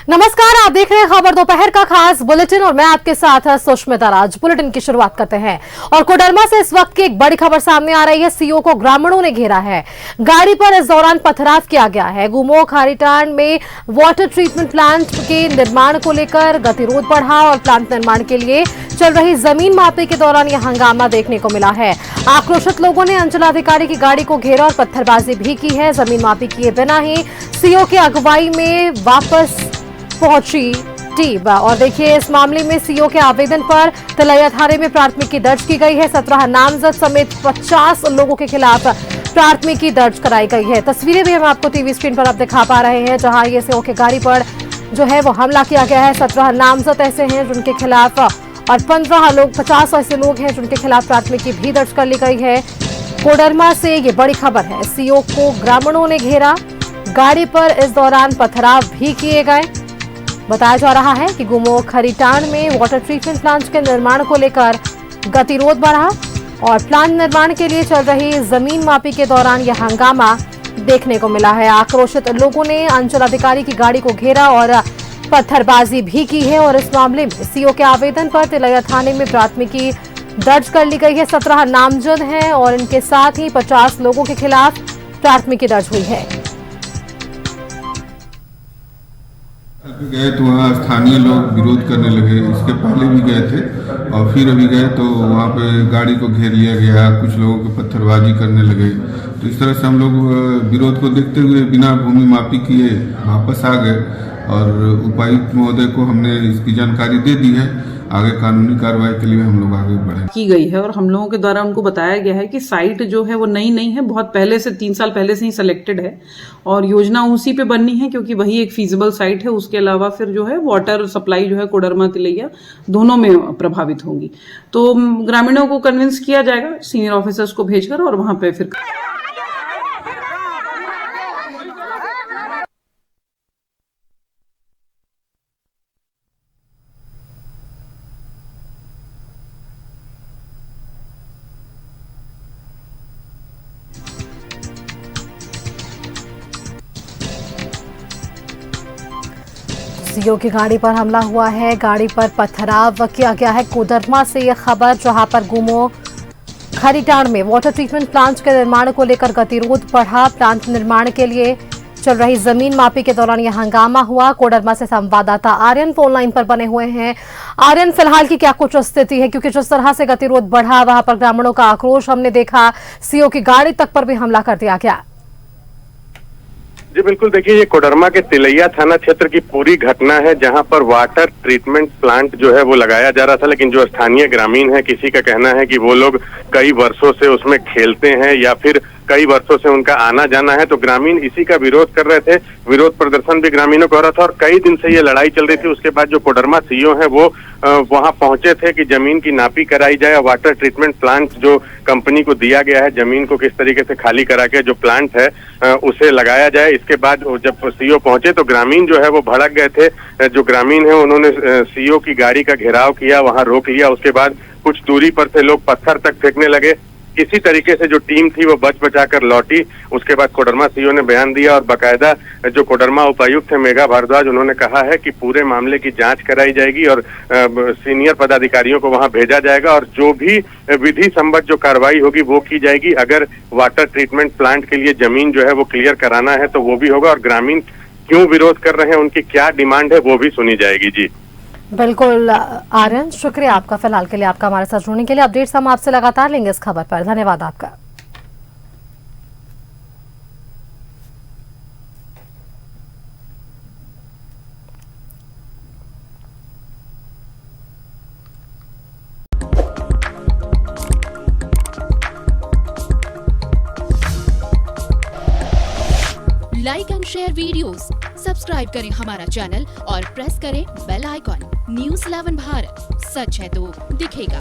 नमस्कार, आप देख रहे हैं खबर दोपहर का खास बुलेटिन और मैं आपके साथ सुष्मिता राज। बुलेटिन की शुरुआत करते हैं और कोडरमा से इस वक्त की एक बड़ी खबर सामने आ रही है। सीओ को ग्रामीणों ने घेरा है। गाड़ी पर इस दौरान पथराव किया गया है। गुमो खारीटांड में वाटर ट्रीटमेंट प्लांट के निर्माण को लेकर गतिरोध बढ़ा और प्लांट निर्माण के लिए चल रही जमीन मापी के दौरान यह हंगामा देखने को मिला है। आक्रोशित लोगों ने अंचलाधिकारी की गाड़ी को घेरा और पत्थरबाजी भी की है। जमीन मापी किए बिना ही सीओ की अगुवाई में वापस पहुंची टीम। और देखिए, इस मामले में सीओ के आवेदन पर तिलैया थाने में प्राथमिकी दर्ज की गई है। 17 नामजद समेत 50 लोगों के खिलाफ प्राथमिकी दर्ज कराई गई है। तस्वीरें भी हम आपको टीवी स्क्रीन पर आप दिखा पा रहे हैं, जहां ये सीओ की गाड़ी पर जो है वो हमला किया गया है। 17 नामजद ऐसे हैं जिनके खिलाफ और 50 ऐसे लोग हैं जिनके खिलाफ प्राथमिकी भी दर्ज कर ली गई है। कोडरमा से ये बड़ी खबर है। सीओ को ग्रामीणों ने घेरा, गाड़ी पर इस दौरान पथराव भी किए गए। बताया जा रहा है कि गुमो खारीटांड में वाटर ट्रीटमेंट प्लांट के निर्माण को लेकर गतिरोध बढ़ा और प्लांट निर्माण के लिए चल रही जमीन मापी के दौरान यह हंगामा देखने को मिला है। आक्रोशित लोगों ने अंचलाधिकारी की गाड़ी को घेरा और पत्थरबाजी भी की है और इस मामले में सीओ के आवेदन पर तिलैया थाने में प्राथमिकी दर्ज कर ली गई है। 17 नामजद हैं और इनके साथ ही 50 लोगों के खिलाफ प्राथमिकी दर्ज हुई है। गए तो वहाँ स्थानीय लोग विरोध करने लगे। इसके पहले भी गए थे और फिर अभी गए तो वहाँ पे गाड़ी को घेर लिया गया। कुछ लोगों को पत्थरबाजी करने लगे। तो इस तरह से हम लोग विरोध को देखते हुए बिना भूमि मापी किए वापस आ गए और उपायुक्त महोदय को हमने इसकी जानकारी दे दी है। आगे कानूनी कार्रवाई के लिए हम लोग आगे बढ़े की गई है और हम लोगों के द्वारा उनको बताया गया है कि साइट जो है वो नई नहीं है, बहुत पहले से 3 साल पहले से ही सिलेक्टेड है और योजना उसी पे बननी है क्योंकि वही एक फीजिबल साइट है। उसके अलावा फिर जो है वाटर सप्लाई जो है कोडरमा तिलैया दोनों में प्रभावित होंगी। तो ग्रामीणों को कन्विंस किया जाएगा सीनियर ऑफिसर्स को भेजकर और वहां पे फिर सीओ की गाड़ी पर हमला हुआ है। गाड़ी पर पथराव किया गया है। कोडरमा से यह खबर, जहां पर गुमो खारीटांड में वाटर ट्रीटमेंट प्लांट के निर्माण को लेकर गतिरोध बढ़ा। प्लांट निर्माण के लिए चल रही जमीन मापी के दौरान यह हंगामा हुआ। कोडरमा से संवाददाता आर्यन फोन लाइन पर बने हुए हैं। आर्यन, फिलहाल की क्या कुछ स्थिति है, क्योंकि जिस तरह से गतिरोध बढ़ा वहां पर ग्रामीणों का आक्रोश हमने देखा, सीओ की गाड़ी तक पर भी हमला कर दिया गया। जी बिल्कुल, देखिए ये कोडरमा के तिलैया थाना क्षेत्र की पूरी घटना है, जहां पर वाटर ट्रीटमेंट प्लांट जो है वो लगाया जा रहा था। लेकिन जो स्थानीय ग्रामीण है, किसी का कहना है कि वो लोग कई वर्षों से उसमें खेलते हैं या फिर कई वर्षों से उनका आना जाना है, तो ग्रामीण इसी का विरोध कर रहे थे। विरोध प्रदर्शन भी ग्रामीणों को हो रहा था और कई दिन से ये लड़ाई चल रही थी। उसके बाद जो कोडरमा सीओ है वो वहां पहुंचे थे कि जमीन की नापी कराई जाए। वाटर ट्रीटमेंट प्लांट जो कंपनी को दिया गया है, जमीन को किस तरीके से खाली करा के जो प्लांट है उसे लगाया जाए। इसके बाद जब सीओ पहुंचे तो ग्रामीण जो है वो भड़क गए थे। जो ग्रामीण है उन्होंने सीओ की गाड़ी का घेराव किया, वहां रोक लिया। उसके बाद कुछ दूरी पर से लोग पत्थर तक फेंकने लगे। किसी तरीके से जो टीम थी वो बच बचाकर लौटी। उसके बाद कोडरमा सीओ ने बयान दिया और बाकायदा जो कोडरमा उपायुक्त है मेघा भारद्वाज, उन्होंने कहा है कि पूरे मामले की जांच कराई जाएगी और सीनियर पदाधिकारियों को वहां भेजा जाएगा और जो भी विधि सम्मत जो कार्रवाई होगी वो की जाएगी। अगर वाटर ट्रीटमेंट प्लांट के लिए जमीन जो है वो क्लियर कराना है तो वो भी होगा और ग्रामीण क्यों विरोध कर रहे हैं, उनकी क्या डिमांड है, वो भी सुनी जाएगी। जी बिल्कुल आर्यन, शुक्रिया आपका फिलहाल के लिए, आपका हमारे साथ जुड़ने के लिए। अपडेट्स हम आपसे लगातार लेंगे इस खबर पर। धन्यवाद आपका। Like and share videos, subscribe करें हमारा चैनल और प्रेस करें बेल आइकॉन। न्यूज़ 11 भारत, सच है तो दिखेगा।